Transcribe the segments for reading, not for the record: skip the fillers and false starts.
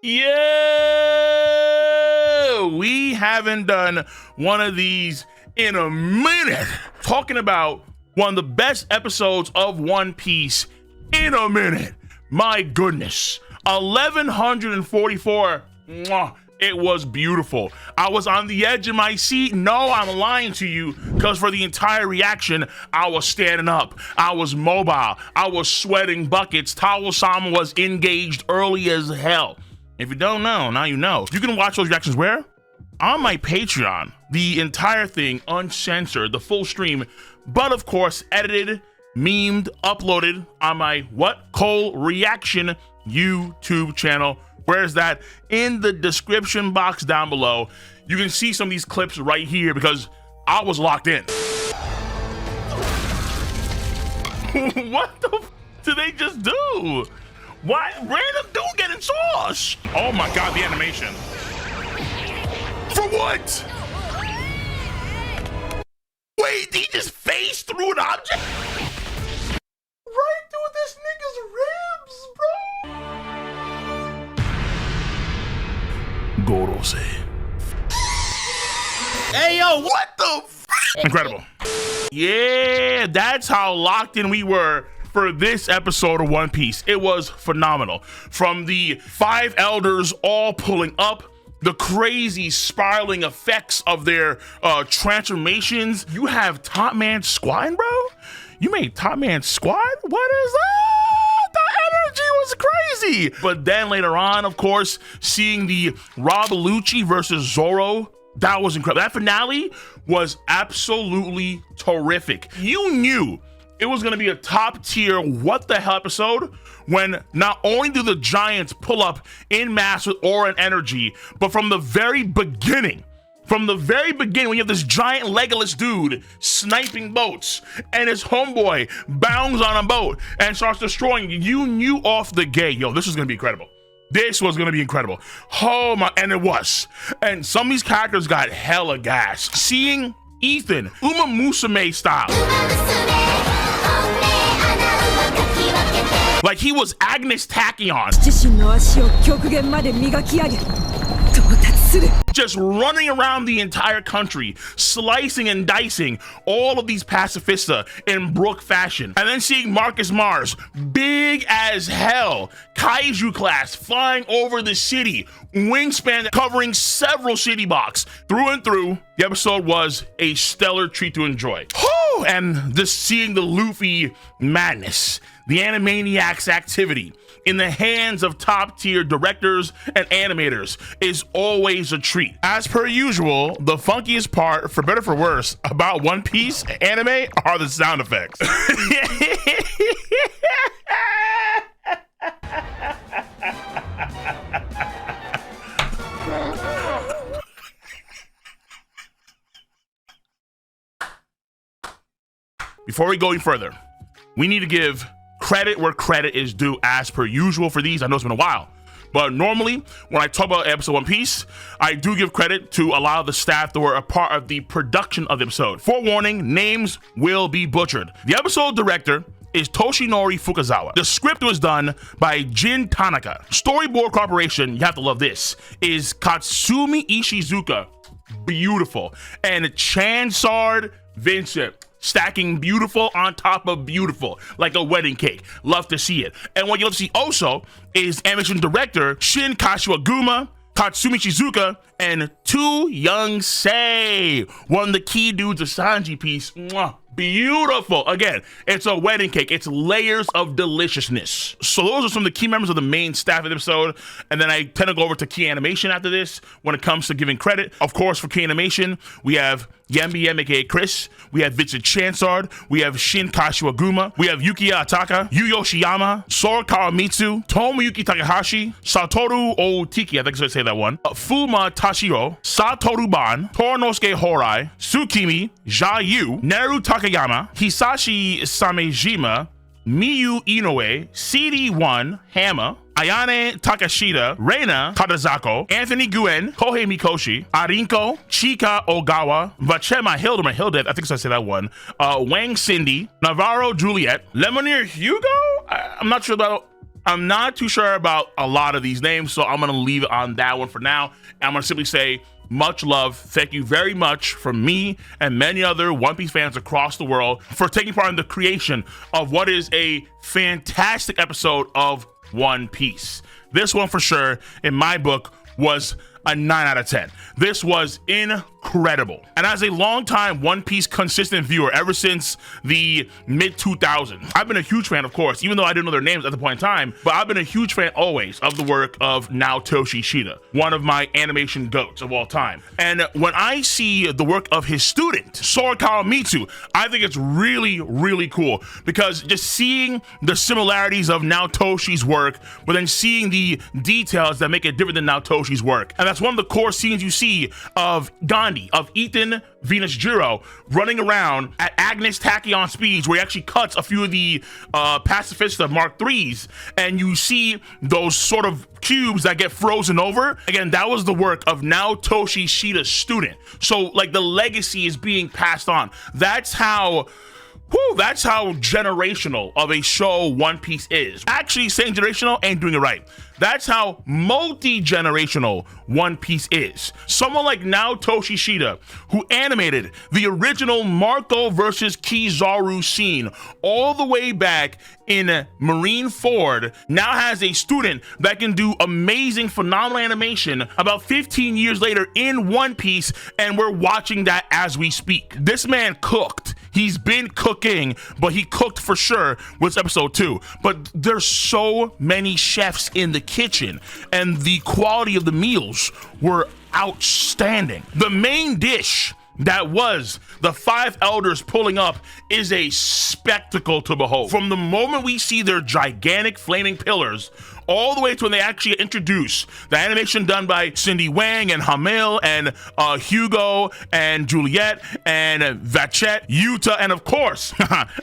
Yeah, we haven't done one of these in a minute. Talking about one of the best episodes of One Piece in a minute. My goodness, 1144. Mwah. It was beautiful. I was on the edge of my seat. No, I'm lying to you, because for the entire reaction, I was standing up. I was mobile. I was sweating buckets. Towel-sama was engaged early as hell. If you don't know, now you know. You can watch those reactions where? On my Patreon. The entire thing, uncensored, the full stream, but of course, edited, memed, uploaded on my What Cole Reaction YouTube channel. Where's that? In the description box down below. You can see some of these clips right here because I was locked in. What the f did they just do? Why? Random dude getting sauce. Oh my God, the animation. For what? Wait, he just phased through an object? Right through this nigga's ribs, bro. Gorose. Hey, yo, What the f? Incredible. Yeah, that's how locked in we were for this episode of One Piece. It was phenomenal. From the 5 elders all pulling up, the crazy spiraling effects of their transformations. You have Top Man squatting, bro? You made Top Man squat? What is that? The energy was crazy. But then later on, of course, seeing the Rob Lucci versus Zoro, that was incredible. That finale was absolutely terrific. You knew it was gonna be a top tier what the hell episode when not only do the giants pull up in mass with aura and energy, but from the very beginning, when you have this giant Legolas dude sniping boats and his homeboy bounds on a boat and starts destroying you knew off the gate, yo, this was gonna be incredible. This was gonna be incredible. Oh my, and it was. And some of these characters got hella gas. Seeing Ethan, Uma Musume style. Like he was Agnes Tachyon. Just running around the entire country, slicing and dicing all of these pacifista in Brook fashion. And then seeing Marcus Mars, big as hell, kaiju class, flying over the city, wingspan covering several city blocks. Through and through, the episode was a stellar treat to enjoy. Whew! And just seeing the Luffy madness, the Animaniacs activity in the hands of top tier directors and animators is always a treat. As per usual, the funkiest part, for better or for worse, about One Piece anime are the sound effects. Before we go any further, we need to give credit where credit is due as per usual for these. I know it's been a while, but normally when I talk about episode One Piece, I do give credit to a lot of the staff that were a part of the production of the episode. Forewarning, names will be butchered. The episode director is Toshinori Fukazawa. The script was done by Jin Tanaka. Storyboard cooperation, you have to love this, is Katsumi Ishizuka. Beautiful. And Chansard Vincent. Stacking beautiful on top of beautiful, like a wedding cake. Love to see it. And what you love to see also is animation director Shin Kashiwaguma, Katsumi Shizuka, and Tu Young Sei, one of the key dudes of Sanji piece. Mwah. Beautiful. Again, it's a wedding cake. It's layers of deliciousness. So those are some of the key members of the main staff of the episode. And then I tend to go over to key animation after this when it comes to giving credit. Of course, for key animation, we have Yambi M, aka Chris. We have Vincent Chansard. We have Shin Kashiwaguma. We have Yukiya Ataka, Yu Yoshiyama, Sora Kawamitsu, Tomoyuki Takahashi, Satoru Otiki, I think I should say that one, Fuma Tashiro, Satoru Ban, Toranosuke Horai, Tsukimi, Jayu, Neru Takayama, Hisashi Samejima, Miyu Inoue, CD1, Hama, Ayane Takashita, Reina Tadazako, Anthony Guen, Kohei Mikoshi, Arinko, Chika Ogawa, Vachema Hilda, I think I said that one, Wang Cindy, Navarro Juliet, Lemonier Hugo? I'm not sure about I'm not too sure about a lot of these names, so I'm gonna leave it on that one for now. And I'm gonna simply say much love. Thank you very much from me and many other One Piece fans across the world for taking part in the creation of what is a fantastic episode of One Piece. This one for sure, in my book, was a 9 out of 10. This was incredible. And as a longtime One Piece consistent viewer ever since the mid-2000s, I've been a huge fan, of course, even though I didn't know their names at the point in time, but I've been a huge fan always of the work of Naotoshi Shida, one of my animation goats of all time. And when I see the work of his student, Sora Kawamitsu, I think it's really, really cool, because just seeing the similarities of Naotoshi's work, but then seeing the details that make it different than Naotoshi's work. And that's one of the core scenes you see of Gandhi, of Ethan Venus Jiro running around at Agnes Tachyon speeds, where he actually cuts a few of the Pacifista Mark IIIs, and you see those sort of cubes that get frozen over. Again, that was the work of Naotoshi Shida's student. So like the legacy is being passed on. That's how generational of a show One Piece is. Actually, saying generational ain't doing it right. That's how multi-generational One Piece is. Someone like Naotoshi Shida, who animated the original Marco versus Kizaru scene all the way back in Marineford, now has a student that can do amazing, phenomenal animation about 15 years later in One Piece, and we're watching that as we speak. This man cooked. He's been cooking, but he cooked for sure with episode 2. But there's so many chefs in the kitchen, and the quality of the meals were outstanding. The main dish that was the 5 elders pulling up is a spectacle to behold. From the moment we see their gigantic flaming pillars, all the way to when they actually introduce the animation done by Cindy Wang and Hamil and Hugo and Juliet and Vachette, Yuta, and of course,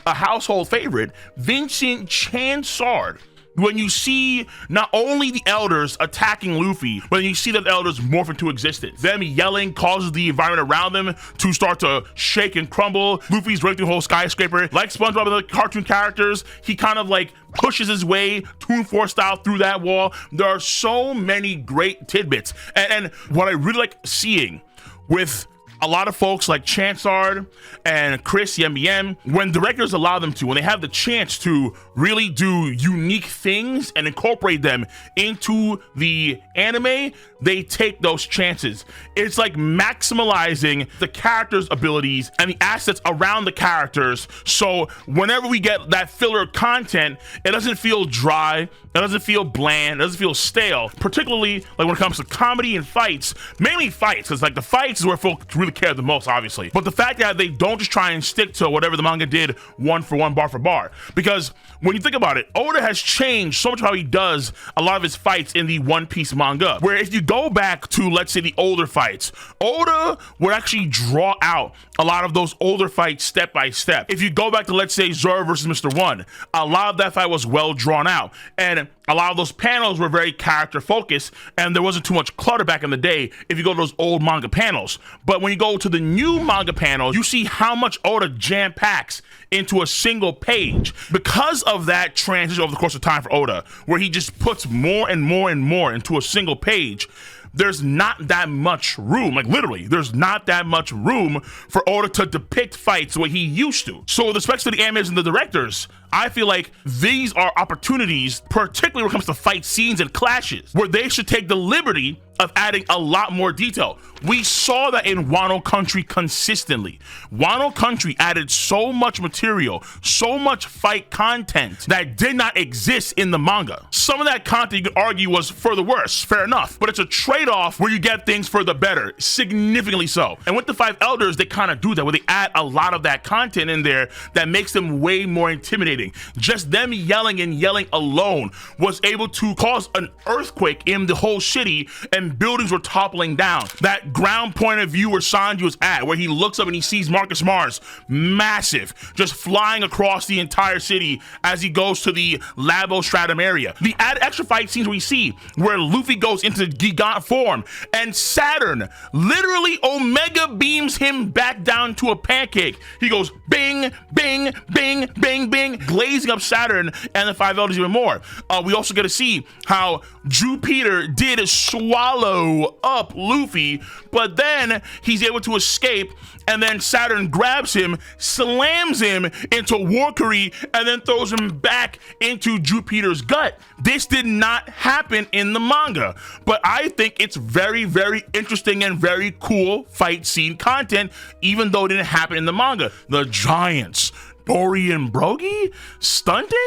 a household favorite, Vincent Chansard. When you see not only the elders attacking Luffy, but you see that the elders morph into existence. Them yelling causes the environment around them to start to shake and crumble. Luffy's running through the whole skyscraper. Like SpongeBob and the cartoon characters, he kind of like pushes his way Toon Force style through that wall. There are so many great tidbits. And what I really like seeing with a lot of folks like Chansard and Chris Yem, when directors allow them to, when they have the chance to really do unique things and incorporate them into the anime, they take those chances. It's like maximizing the characters' abilities and the assets around the characters. So whenever we get that filler content, it doesn't feel dry, it doesn't feel bland, it doesn't feel stale, particularly like when it comes to comedy and fights, mainly fights, because like the fights is where folks really care the most, obviously. But the fact that they don't just try and stick to whatever the manga did one for one, bar for bar, because when you think about it, Oda has changed so much how he does a lot of his fights in the One Piece manga, where if you go back to, let's say, the older fights, Oda would actually draw out a lot of those older fights step by step. If you go back to, let's say, Zoro versus Mr. One, a lot of that fight was well drawn out, and a lot of those panels were very character focused, and there wasn't too much clutter back in the day if you go to those old manga panels. But when you go to the new manga panels, you see how much Oda jam packs into a single page. Because of that transition over the course of time for Oda, where he just puts more and more and more into a single page, there's not that much room, like literally, there's not that much room for Oda to depict fights the way he used to. So with respect to the animators and the directors, I feel like these are opportunities, particularly when it comes to fight scenes and clashes, where they should take the liberty of adding a lot more detail. We saw that in Wano Country consistently. Wano Country added so much material, so much fight content that did not exist in the manga. Some of that content you could argue was for the worse, fair enough, but it's a trade-off where you get things for the better, significantly so. And with the 5 elders, they kind of do that, where they add a lot of that content in there that makes them way more intimidating. Just them yelling and yelling alone was able to cause an earthquake in the whole city and and buildings were toppling down. That ground point of view where Sanji was at, where he looks up and he sees Marcus Mars, massive, just flying across the entire city as he goes to the Labo Stratum area. The added extra fight scenes we see where Luffy goes into Gigant form and Saturn literally Omega beams him back down to a pancake. He goes bing, bing, bing, bing, bing, glazing up Saturn and the Five Elders even more. We also get to see how Jupiter did swallow up Luffy, but then he's able to escape, and then Saturn grabs him, slams him into Warkery, and then throws him back into Jupiter's gut. This did not happen in the manga, but I think it's very, very interesting and very cool fight scene content, even though it didn't happen in the manga. The giants, Dory and Brogy, stunting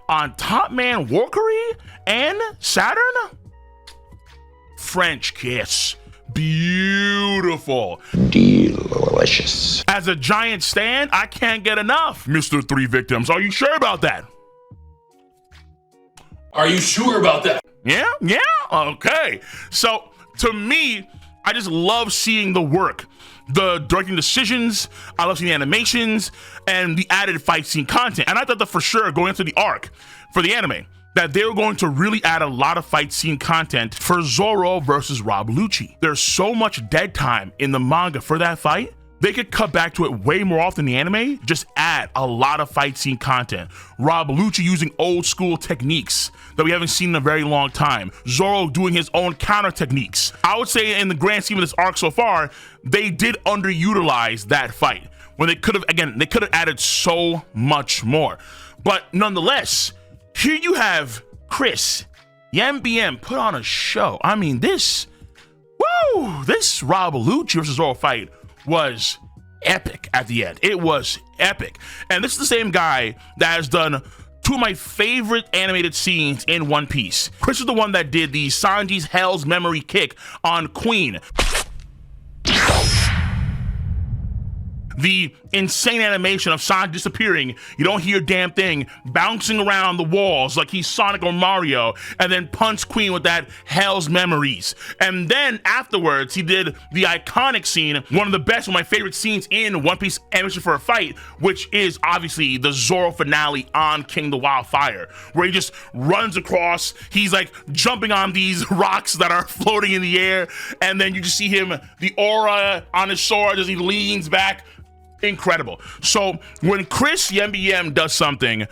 on Top Man Warkery and Saturn? French kiss. Beautiful. Delicious. As a giant stan, I can't get enough. Mr. Three Victims, are you sure about that? Are you sure about that? Yeah, okay. So to me, I just love seeing the work, the directing decisions, I love seeing the animations, and the added fight scene content. And I thought that for sure going into the arc for the anime, that they were going to really add a lot of fight scene content for Zoro versus Rob Lucci. There's so much dead time in the manga for that fight. They could cut back to it way more often in the anime, just add a lot of fight scene content. Rob Lucci using old school techniques that we haven't seen in a very long time. Zoro doing his own counter techniques. I would say in the grand scheme of this arc so far, they did underutilize that fight when they could have, again, they could have added so much more. But nonetheless, here you have Chris, YMBM put on a show. I mean, this Rob Lucci versus Zoro fight was epic at the end. It was epic. And this is the same guy that has done two of my favorite animated scenes in One Piece. Chris is the one that did the Sanji's Hell's Memory kick on Queen. The insane animation of Sanji disappearing, you don't hear a damn thing, bouncing around the walls like he's Sonic or Mario, and then punch Queen with that Hell's Memories. And then afterwards, he did the iconic scene, one of the best, one of my favorite scenes in One Piece animation for a fight, which is obviously the Zoro finale on King the Wildfire, where he just runs across, he's like jumping on these rocks that are floating in the air, and then you just see him, the aura on his sword as he leans back. Incredible. So when Chris YMBM does something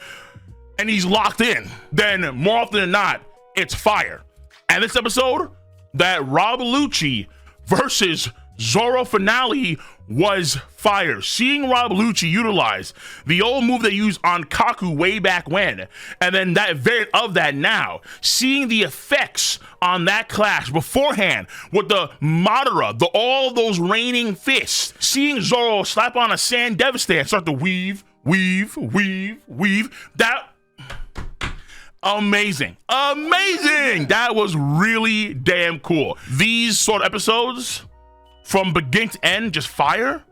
and he's locked in, then more often than not, it's fire. And this episode, that Rob Lucci versus Zoro finale was fire. Seeing Rob Lucci utilize the old move they used on Kaku way back when, and then that variant of that now, seeing the effects on that clash beforehand with the Madara, all of those raining fists, seeing Zoro slap on a sand Devastator and start to weave, that amazing. That was really damn cool. These sort of episodes, from beginning to end, just fire.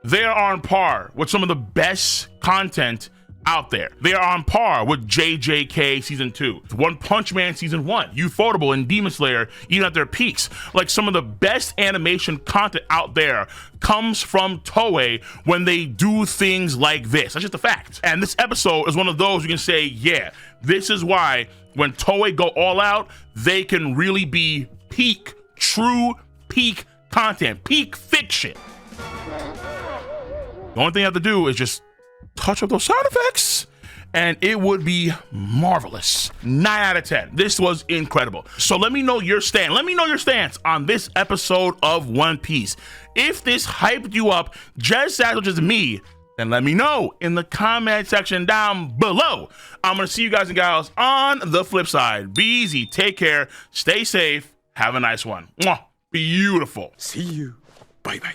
They are on par with some of the best content out there. They are on par with JJK Season 2, One Punch Man Season 1, Ufotable and Demon Slayer, even at their peaks. Like, some of the best animation content out there comes from Toei when they do things like this. That's just a fact. And this episode is one of those you can say, yeah, this is why when Toei go all out, they can really be peak, true peak content, peak fiction. The only thing you have to do is just touch up those sound effects and it would be marvelous. 9 out of 10. This was incredible. So let me know your stand. Let me know your stance on this episode of One Piece. If this hyped you up just as much as me, then let me know in the comment section down below. I'm gonna see you guys and gals on the flip side. Be easy, take care, stay safe, have a nice one. Mwah. Beautiful. See you. Bye-bye.